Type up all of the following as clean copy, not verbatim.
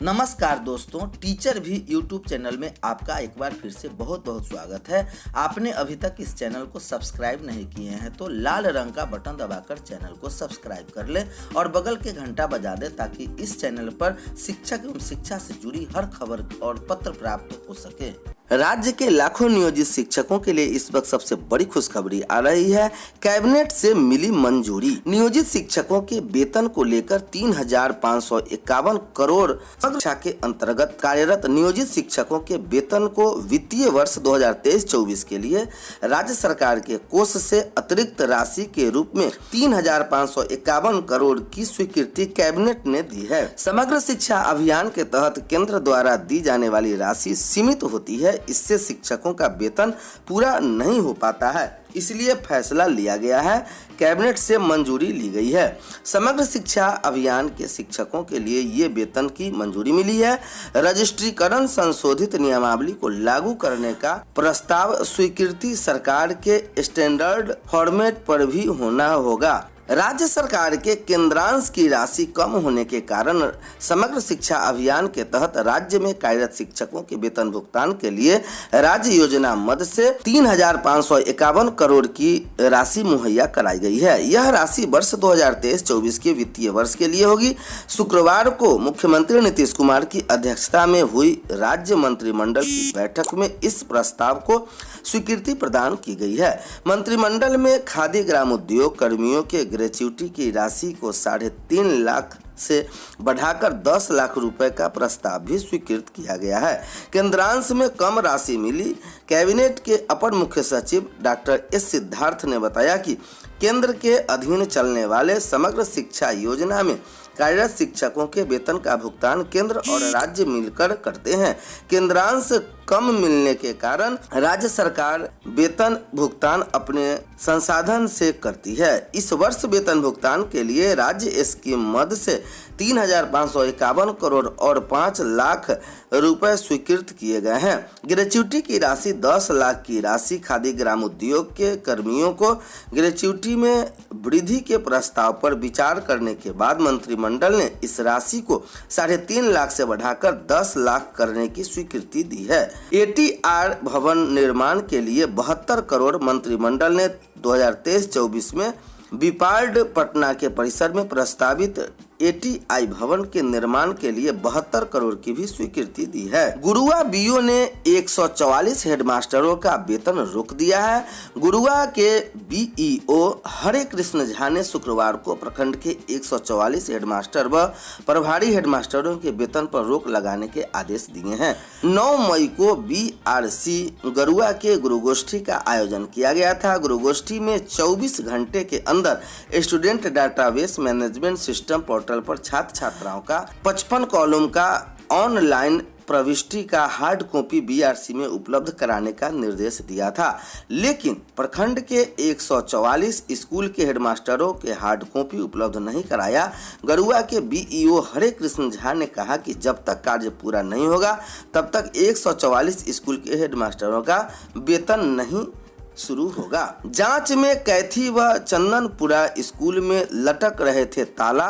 नमस्कार दोस्तों, टीचर भी यूट्यूब चैनल में आपका एक बार फिर से बहुत बहुत स्वागत है। आपने अभी तक इस चैनल को सब्सक्राइब नहीं किए हैं तो लाल रंग का बटन दबाकर चैनल को सब्सक्राइब कर लें और बगल के घंटा बजा दें ताकि इस चैनल पर शिक्षक एवं शिक्षा से जुड़ी हर खबर और पत्र प्राप्त हो सके। राज्य के लाखों नियोजित शिक्षकों के लिए इस वक्त सबसे बड़ी खुशखबरी आ रही है। कैबिनेट से मिली मंजूरी। नियोजित शिक्षकों के वेतन को लेकर 3,551 करोड़ शिक्षा के अंतर्गत कार्यरत नियोजित शिक्षकों के वेतन को वित्तीय वर्ष 2023-24 के लिए राज्य सरकार के कोष से अतिरिक्त राशि के रूप में 3,551 करोड़ की स्वीकृति कैबिनेट ने दी है। समग्र शिक्षा अभियान के तहत केंद्र द्वारा दी जाने वाली राशि सीमित होती है, इससे शिक्षकों का वेतन पूरा नहीं हो पाता है, इसलिए फैसला लिया गया है। कैबिनेट से मंजूरी ली गई है। समग्र शिक्षा अभियान के शिक्षकों के लिए ये वेतन की मंजूरी मिली है। रजिस्ट्रीकरण संशोधित नियमावली को लागू करने का प्रस्ताव स्वीकृति सरकार के स्टैंडर्ड फॉर्मेट पर भी होना होगा। राज्य सरकार के केंद्रांश की राशि कम होने के कारण समग्र शिक्षा अभियान के तहत राज्य में कार्यरत शिक्षकों के वेतन भुगतान के लिए राज्य योजना मद से 3,551 करोड़ की राशि मुहैया कराई गई है। यह राशि वर्ष 2023-24 के वित्तीय वर्ष के लिए होगी। शुक्रवार को मुख्यमंत्री नीतीश कुमार की अध्यक्षता में हुई राज्य मंत्रिमंडल की बैठक में इस प्रस्ताव को स्वीकृति प्रदान की गई है। मंत्रिमंडल में खादी ग्राम उद्योग कर्मियों के ग्रेच्युटी की राशि को 3.5 लाख से बढ़ाकर 10 लाख रुपए का प्रस्ताव भी स्वीकृत किया गया है। केंद्रांश में कम राशि मिली। कैबिनेट के अपर मुख्य सचिव डॉक्टर एस सिद्धार्थ ने बताया कि केंद्र के अधीन चलने वाले समग्र शिक्षा योजना में कार्यरत शिक्षकों के वेतन का भुगतान केंद्र और राज्य मिलकर करते हैं। केंद्रांश कम मिलने के कारण राज्य सरकार वेतन भुगतान अपने संसाधन से करती है। इस वर्ष वेतन भुगतान के लिए राज्य स्कीम मद से 3,551 करोड़ और 5 लाख रुपए स्वीकृत किए गए हैं। ग्रेच्युटी की राशि 10 लाख की राशि खादी ग्राम उद्योग के कर्मियों को ग्रेच्युटी में वृद्धि के प्रस्ताव पर विचार करने के बाद मंत्रिमंडल ने इस राशि को 3.5 लाख से बढ़ाकर 10 लाख करने की स्वीकृति दी है। एटीआर भवन निर्माण के लिए 72 करोड़ मंत्रिमंडल ने 2023-24 में बीपार्ड पटना के परिसर में प्रस्तावित एटीआई भवन के निर्माण के लिए 72 करोड़ की भी स्वीकृति दी है। गुरुआ बीओ ने 144 हेडमास्टरों का वेतन रोक दिया है। गुरुआ के बीईओ हरे कृष्ण झा ने शुक्रवार को प्रखंड के 144 हेडमास्टर व प्रभारी हेडमास्टरों के वेतन पर रोक लगाने के आदेश दिए हैं। 9 मई को बीआरसी गुरुआ के गुरुगोष्ठी का आयोजन किया गया था। गुरुगोष्ठी में 24 घंटे के अंदर student database management system portal पर छात्र छात्राओं का 55 कॉलम का ऑनलाइन प्रविष्टि का हार्ड कॉपी बीआरसी में उपलब्ध कराने का निर्देश दिया था, लेकिन प्रखंड के 144 स्कूल के हेडमास्टरों के हार्ड कॉपी उपलब्ध नहीं कराया। गरुआ के बीईओ हरे कृष्ण झा ने कहा कि जब तक कार्य पूरा नहीं होगा तब तक 144 स्कूल के हेडमास्टरों का वेतन नहीं शुरू होगा। जांच में कैथी व चंदनपुरा स्कूल में लटक रहे थे ताला,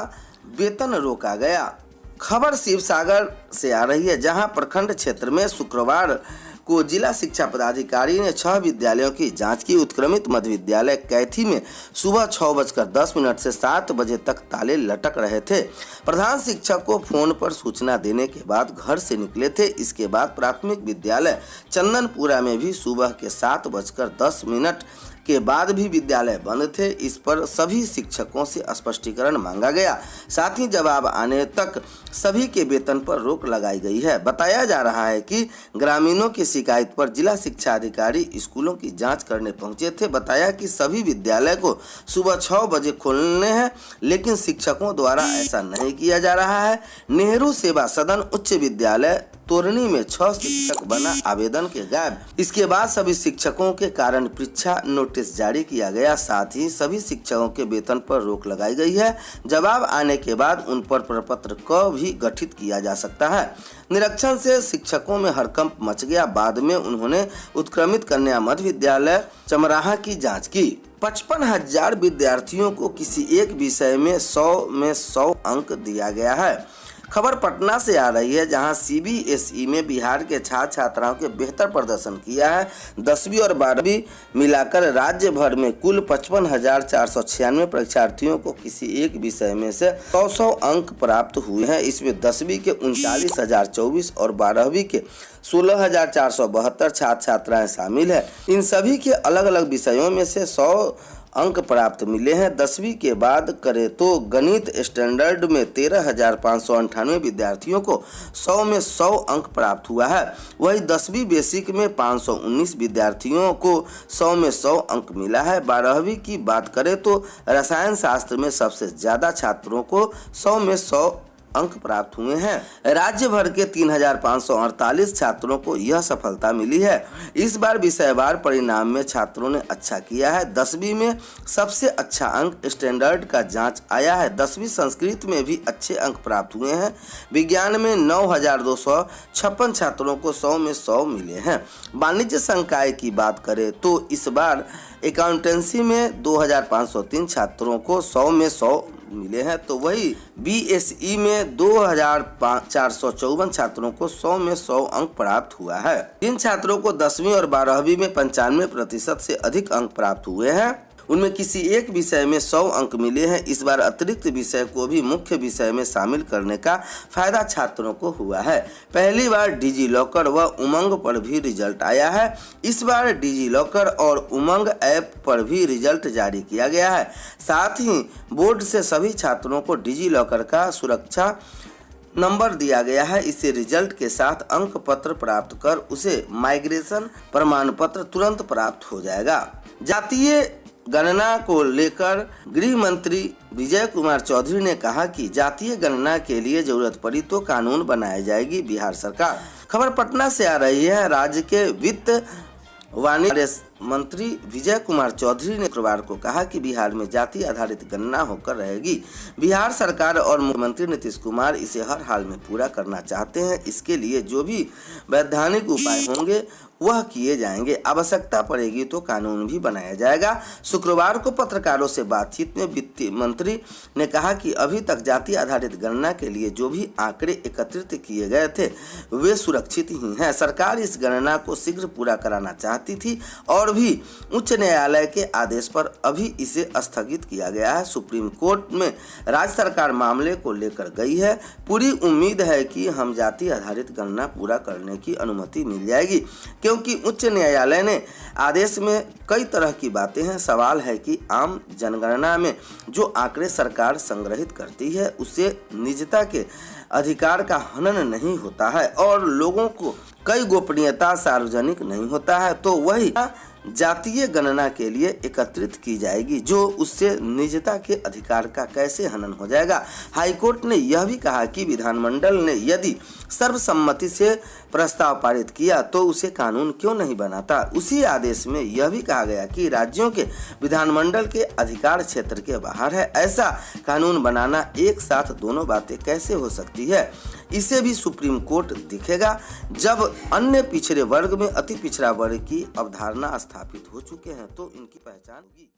वेतन रोका गया। खबर शिवसागर से आ रही है, जहां प्रखंड क्षेत्र में शुक्रवार को जिला शिक्षा पदाधिकारी ने 6 विद्यालयों की जांच की। उत्क्रमित मध्य विद्यालय कैथी में सुबह 6:10 से 7 बजे तक ताले लटक रहे थे। प्रधान शिक्षक को फोन पर सूचना देने के बाद घर से निकले थे। इसके बाद प्राथमिक विद्यालय चंदनपुरा में भी सुबह के 7:10 के बाद भी विद्यालय बंद थे। इस पर सभी शिक्षकों से स्पष्टीकरण मांगा गया, साथ ही जवाब आने तक सभी के वेतन पर रोक लगाई गई है। बताया जा रहा है कि ग्रामीणों की शिकायत पर जिला शिक्षा अधिकारी स्कूलों की जांच करने पहुंचे थे। बताया कि सभी विद्यालय को सुबह 6 बजे खोलने हैं, लेकिन शिक्षकों द्वारा ऐसा नहीं किया जा रहा है। नेहरू सेवा सदन उच्च विद्यालय तोरनी में 6 शिक्षक बना आवेदन के गायब। इसके बाद सभी शिक्षकों के कारण परीक्षा नोटिस जारी किया गया, साथ ही सभी शिक्षकों के वेतन पर रोक लगाई गई है। जवाब आने के बाद उन पर प्रपत्र को भी गठित किया जा सकता है। निरीक्षण से शिक्षकों में हड़कंप मच गया। बाद में उन्होंने उत्क्रमित कन्या मध्य विद्यालय चमराहा की जांच की। 55,000 विद्यार्थियों को किसी एक विषय में 100 अंक दिया गया है। खबर पटना से आ रही है, जहां सीबीएसई में बिहार के छात्र छात्राओं के बेहतर प्रदर्शन किया है। 10वीं और 12वीं मिलाकर राज्य भर में कुल 55,496 परीक्षार्थियों को किसी एक विषय में से 100 अंक प्राप्त हुए हैं। इसमें 10वीं के 39,024 और 12वीं के 16,472 छात्र छात्राएं शामिल है। इन सभी के अलग अलग विषयों में से 100 अंक प्राप्त मिले हैं। 10वीं के बाद करें तो गणित स्टैंडर्ड में 13,598 विद्यार्थियों को 100 में 100 अंक प्राप्त हुआ है। वही 10वीं बेसिक में 519 विद्यार्थियों को 100 में 100 अंक मिला है। 12वीं की बात करें तो रसायन शास्त्र में सबसे ज़्यादा छात्रों को 100 में 100 अंक प्राप्त हुए हैं। राज्य भर के 3,548 छात्रों को यह सफलता मिली है। इस बार विषयवार परिणाम में छात्रों ने अच्छा किया है। 10वीं में सबसे अच्छा अंक स्टैंडर्ड का जांच आया है। 10वीं संस्कृत में भी अच्छे अंक प्राप्त हुए हैं। विज्ञान में 9,256 छात्रों को 100 में 100 मिले हैं। वाणिज्य संकाय की बात करें तो इस बार अकाउंटेंसी में 2,503 छात्रों को 100 में 100 मिले हैं। तो वही बीएसई में 2,454 छात्रों को 100 में 100 अंक प्राप्त हुआ है। जिन छात्रों को 10वीं और 12वीं में 95% से अधिक अंक प्राप्त हुए हैं, उनमें किसी एक विषय में 100 अंक मिले हैं। इस बार अतिरिक्त विषय को भी मुख्य विषय में शामिल करने का फायदा छात्रों को हुआ है। पहली बार डिजी लॉकर व उमंग पर भी रिजल्ट आया है। इस बार डिजी लॉकर और उमंग ऐप पर भी रिजल्ट जारी किया गया है। साथ ही बोर्ड से सभी छात्रों को डिजी लॉकर का सुरक्षा नंबर दिया गया है। इसे रिजल्ट के साथ अंक पत्र प्राप्त कर उसे माइग्रेशन प्रमाण पत्र तुरंत प्राप्त हो जाएगा। जातीय गणना को लेकर गृह मंत्री विजय कुमार चौधरी ने कहा कि जातीय गणना के लिए जरूरत पड़ी तो कानून बनाई जाएगी बिहार सरकार। खबर पटना से आ रही है। राज्य के वित्त वाणिज्य मंत्री विजय कुमार चौधरी ने शुक्रवार को कहा कि बिहार में जाति आधारित गणना होकर रहेगी। बिहार सरकार और मुख्यमंत्री नीतीश कुमार इसे हर हाल में पूरा करना चाहते हैं। इसके लिए जो भी वैधानिक उपाय होंगे वह किए जाएंगे। आवश्यकता पड़ेगी तो कानून भी बनाया जाएगा। शुक्रवार को पत्रकारों से बातचीत में वित्त मंत्री ने कहा कि अभी तक जाति आधारित गणना के लिए जो भी आंकड़े एकत्रित किए गए थे वे सुरक्षित ही हैं। सरकार इस गणना को शीघ्र पूरा कराना चाहती थी और भी उच्च न्यायालय के आदेश पर अभी इसे स्थगित किया गया है। सुप्रीम कोर्ट में राज्य सरकार मामले को लेकर गई है। पूरी उम्मीद है कि हम जाति आधारित गणना पूरा करने की अनुमति मिल जाएगी, क्योंकि उच्च न्यायालय ने आदेश में कई तरह की बातें हैं। सवाल है कि आम जनगणना में जो आंकड़े सरकार संग्रहित करती है उससे निजता के अधिकार का हनन नहीं होता है और लोगों को कई गोपनीयता सार्वजनिक नहीं होता है, तो वही जातीय गणना के लिए एकत्रित की जाएगी जो उससे निजता के अधिकार का कैसे हनन हो जाएगा। हाईकोर्ट ने यह भी कहा कि विधानमंडल ने यदि सर्वसम्मति से प्रस्ताव पारित किया तो उसे कानून क्यों नहीं बनाता। उसी आदेश में यह भी कहा गया कि राज्यों के विधानमंडल के अधिकार क्षेत्र के बाहर है। ऐसा कानून बनाना एक साथ दोनों बातें कैसे हो सकती है, इसे भी सुप्रीम कोर्ट देखेगा जब अन्य पिछड़े वर्ग में अति पिछड़ा वर्ग की अवधारणा स्थापित हो चुके हैं तो इनकी पहचान होगी।